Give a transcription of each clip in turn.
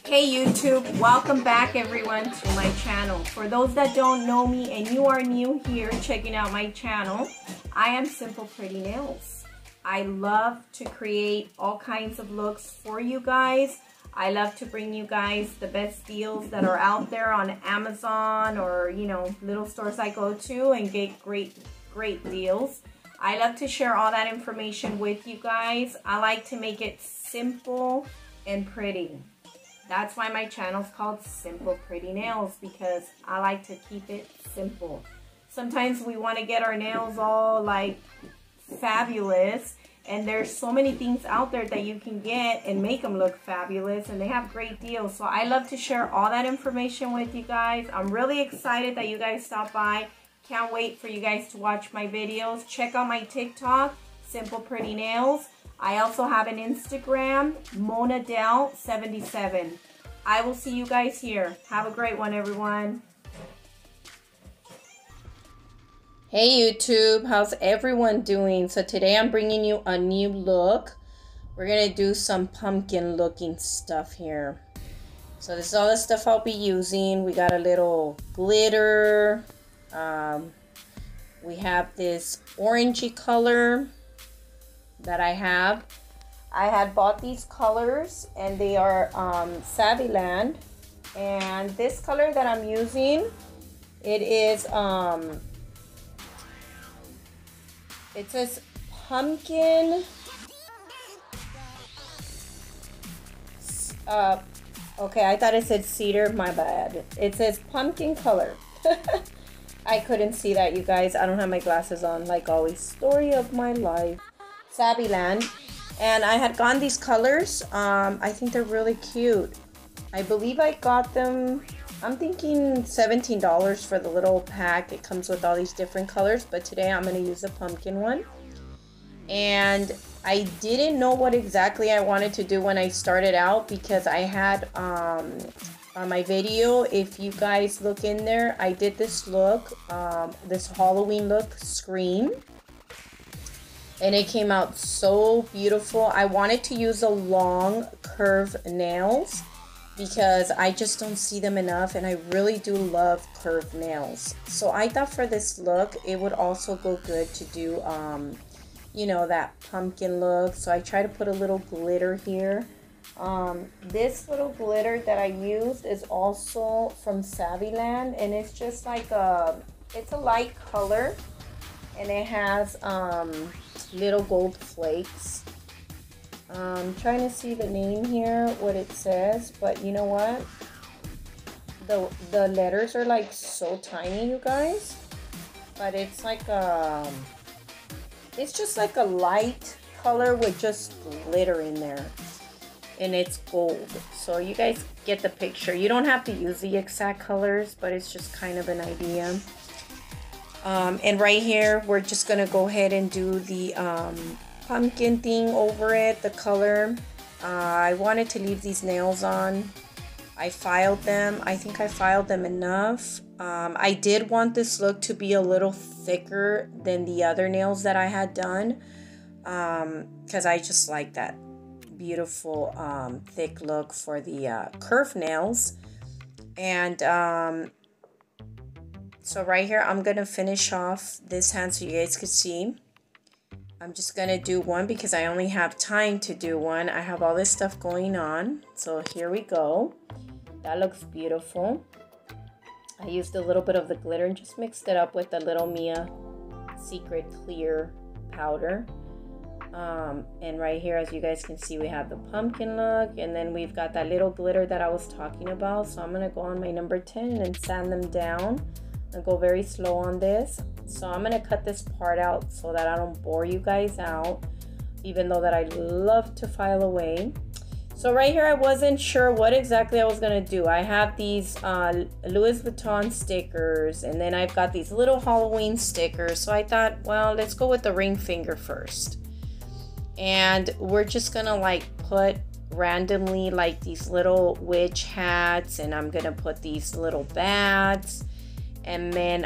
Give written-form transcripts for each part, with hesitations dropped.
Hey YouTube, welcome back everyone to my channel. For those that don't know me and you are new here checking out my channel, I am Simple Pretty Nails. I love to create all kinds of looks for you guys. I love to bring you guys the best deals that are out there on Amazon or, you know, little stores I go to and get great deals. I love to share all that information with you guys. I like to make it simple and pretty. That's why my channel is called Simple Pretty Nails, because I like to keep it simple. Sometimes we want to get our nails all like fabulous, and there's so many things out there that you can get and make them look fabulous, and they have great deals. So I love to share all that information with you guys. I'm really excited that you guys stopped by. Can't wait for you guys to watch my videos. Check out my TikTok, Simple Pretty Nails. I also have an Instagram, monadel77. I will see you guys here. Have a great one, everyone. Hey YouTube, how's everyone doing? So today I'm bringing you a new look. We're gonna do some pumpkin looking stuff here. So this is all the stuff I'll be using. We got a little glitter. We have this orangey color that I have. I had bought these colors and they are Savvyland, and this color that I'm using, it is it says pumpkin okay, I thought it said cedar, my bad. It says pumpkin color. I couldn't see that, you guys. I don't have my glasses on like always. Story of my life. Savvyland, and I had gotten these colors. I think they're really cute. I believe I got them, I'm thinking $17 for the little pack. It comes with all these different colors, but today I'm going to use a pumpkin one. And I didn't know what exactly I wanted to do when I started out, because I had on my video, if you guys look in there, I did this look, this Halloween look, Scream. And it came out so beautiful. I wanted to use a long curved nails because I just don't see them enough, and I really do love curved nails. So I thought for this look it would also go good to do you know, that pumpkin look. So I try to put a little glitter here. This little glitter that I used is also from Savvyland, and it's just like it's a light color, and it has little gold flakes. I'm trying to see the name here, what it says, but you know what? The letters are like so tiny, you guys. But it's like it's just like a light color with just glitter in there, and it's gold. So you guys get the picture. You don't have to use the exact colors, but it's just kind of an idea. And right here, we're just going to go ahead and do the pumpkin thing over it, the color. I wanted to leave these nails on. I filed them. I think I filed them enough. I did want this look to be a little thicker than the other nails that I had done, because I just like that beautiful thick look for the curved nails. And so right here, I'm going to finish off this hand so you guys can see. I'm just going to do one because I only have time to do one. I have all this stuff going on. So here we go. That looks beautiful. I used a little bit of the glitter and just mixed it up with the little Mia Secret Clear powder. And right here, as you guys can see, we have the pumpkin look, and then we've got that little glitter that I was talking about. So I'm going to go on my number 10 and sand them down. I go very slow on this. So I'm going to cut this part out so that I don't bore you guys out, even though that I love to file away. So right here, I wasn't sure what exactly I was going to do. I have these Louis Vuitton stickers, and then I've got these little Halloween stickers. So I thought, well, let's go with the ring finger first. And we're just going to like put randomly like these little witch hats, and I'm going to put these little bats. And then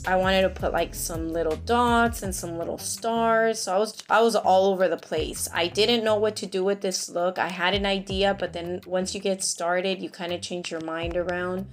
I wanted to put like some little dots and some little stars. So I was all over the place. I didn't know what to do with this look. I had an idea, but then once you get started, you kind of change your mind around.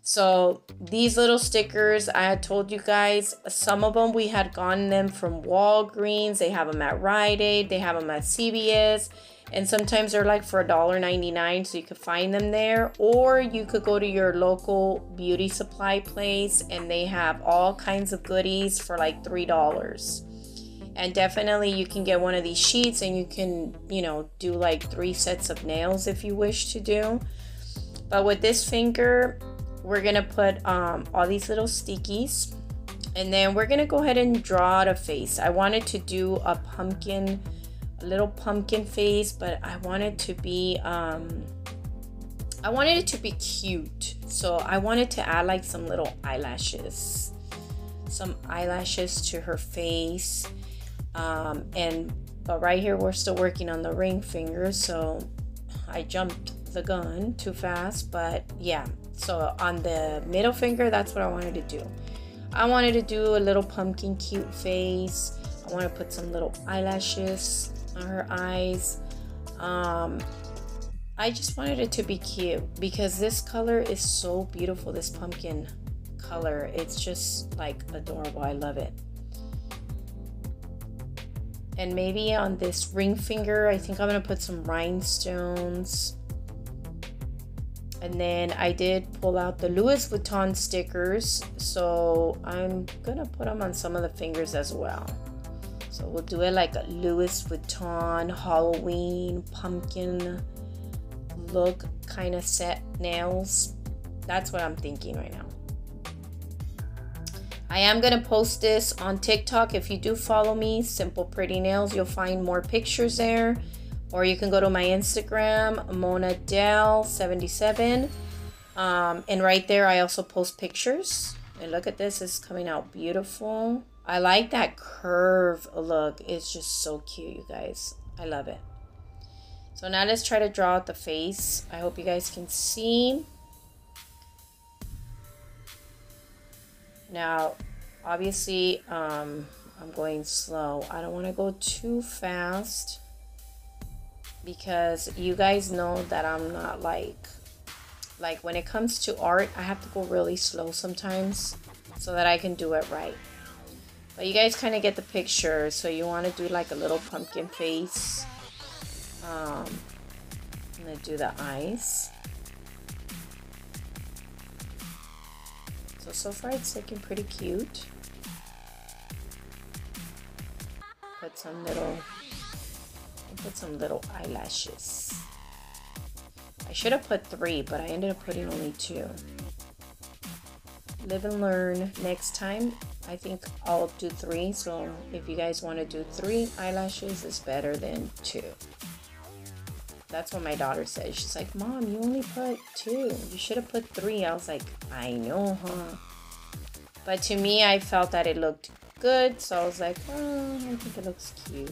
So these little stickers, I had told you guys, some of them we had gotten them from Walgreens. They have them at Rite Aid. They have them at CVS. And sometimes they're like for $1.99, so you could find them there. Or you could go to your local beauty supply place and they have all kinds of goodies for like $3. And definitely you can get one of these sheets and you can, you know, do like 3 sets of nails if you wish to do. But with this finger, we're gonna put all these little stickies. And then we're gonna go ahead and draw out a face. I wanted to do a pumpkin, a little pumpkin face, but I wanted to be I wanted it to be cute. So I wanted to add like some little eyelashes, some eyelashes to her face. But right here we're still working on the ring finger, so I jumped the gun too fast. But yeah, so on the middle finger, that's what I wanted to do. I wanted to do a little pumpkin cute face. I want to put some little eyelashes on her eyes. I just wanted it to be cute because this color is so beautiful. This pumpkin color, it's just like adorable. I love it. And maybe on this ring finger, I think I'm gonna put some rhinestones. And then I did pull out the Louis Vuitton stickers, so I'm gonna put them on some of the fingers as well. So we'll do it like a Louis Vuitton Halloween pumpkin look kind of set nails. That's what I'm thinking right now. I am gonna post this on TikTok. If you do follow me, Simple Pretty Nails, you'll find more pictures there. Or you can go to my Instagram, monadel77. And right there, I also post pictures. And look at this, it's coming out beautiful. I like that curve look. It's just so cute, you guys. I love it. So now let's try to draw out the face. I hope you guys can see. Now, obviously, I'm going slow. I don't want to go too fast because you guys know that I'm not like when it comes to art, I have to go really slow sometimes so that I can do it right. But you guys kind of get the picture. So you want to do like a little pumpkin face. I'm going to do the eyes. So far it's looking pretty cute. Put some little eyelashes. I should have put 3, but I ended up putting only 2. Live and learn. Next time I think I'll do 3. So if you guys want to do 3 eyelashes, it's better than 2. That's what my daughter says. She's like, Mom, you only put 2. You should have put 3. I was like, I know, huh? But to me, I felt that it looked good. So I was like, oh, I think it looks cute.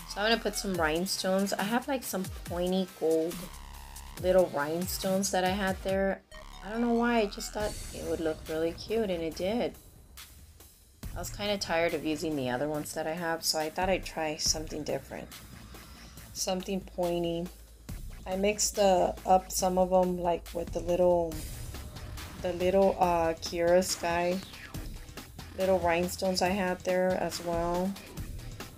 So I'm going to put some rhinestones. I have like some pointy gold little rhinestones that I had there. I don't know why. I just thought it would look really cute, and it did. I was kind of tired of using the other ones that I have, so I thought I'd try something different. Something pointy. I mixed up some of them like with the little Kira Sky little rhinestones I had there as well.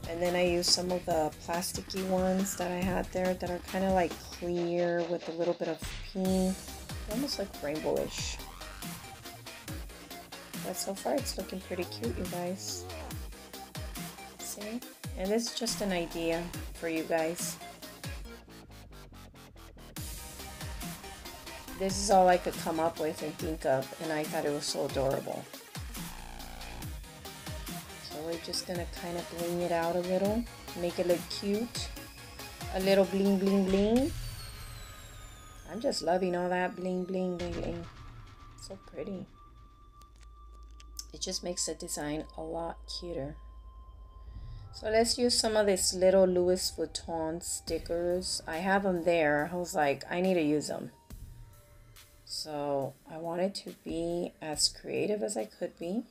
And then I used some of the plasticky ones that I had there that are kind of like clear with a little bit of pink. Almost like rainbowish. But so far it's looking pretty cute, you guys. See? And this is just an idea for you guys. This is all I could come up with and think of, and I thought it was so adorable. So we're just gonna kind of bling it out a little, make it look cute. A little bling bling bling. I'm just loving all that bling bling bling bling. So pretty. It just makes the design a lot cuter. So let's use some of this little Louis Vuitton stickers. I have them there. I was like, I need to use them. So I wanted to be as creative as I could be.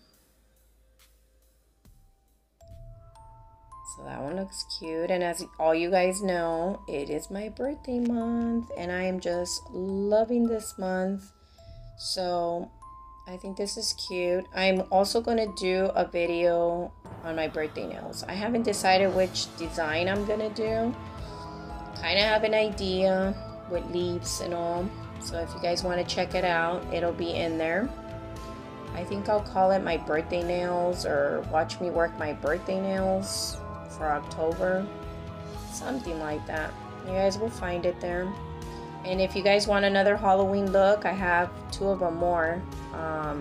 So that one looks cute. And as all you guys know, it is my birthday month and I am just loving this month. So I think this is cute. I'm also going to do a video on my birthday nails. I haven't decided which design I'm going to do. Kind of have an idea with leaves and all. So if you guys want to check it out, it'll be in there. I think I'll call it my birthday nails or watch me work my birthday nails for October. Something like that. You guys will find it there. And if you guys want another Halloween look, I have 2 of them more. I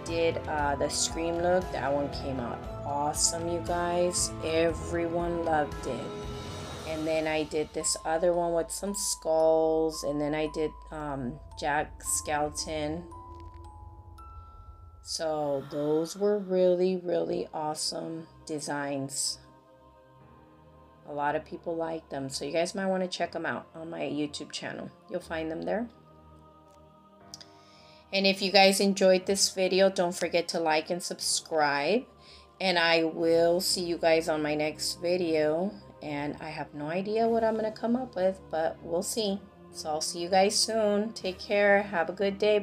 did the Scream look. That one came out awesome, you guys. Everyone loved it. And then I did this other one with some skulls. And then I did Jack Skeleton. So those were really, really awesome designs. A lot of people like them. So you guys might want to check them out on my YouTube channel. You'll find them there. And if you guys enjoyed this video, don't forget to like and subscribe. And I will see you guys on my next video. And I have no idea what I'm going to come up with, but we'll see. So I'll see you guys soon. Take care. Have a good day,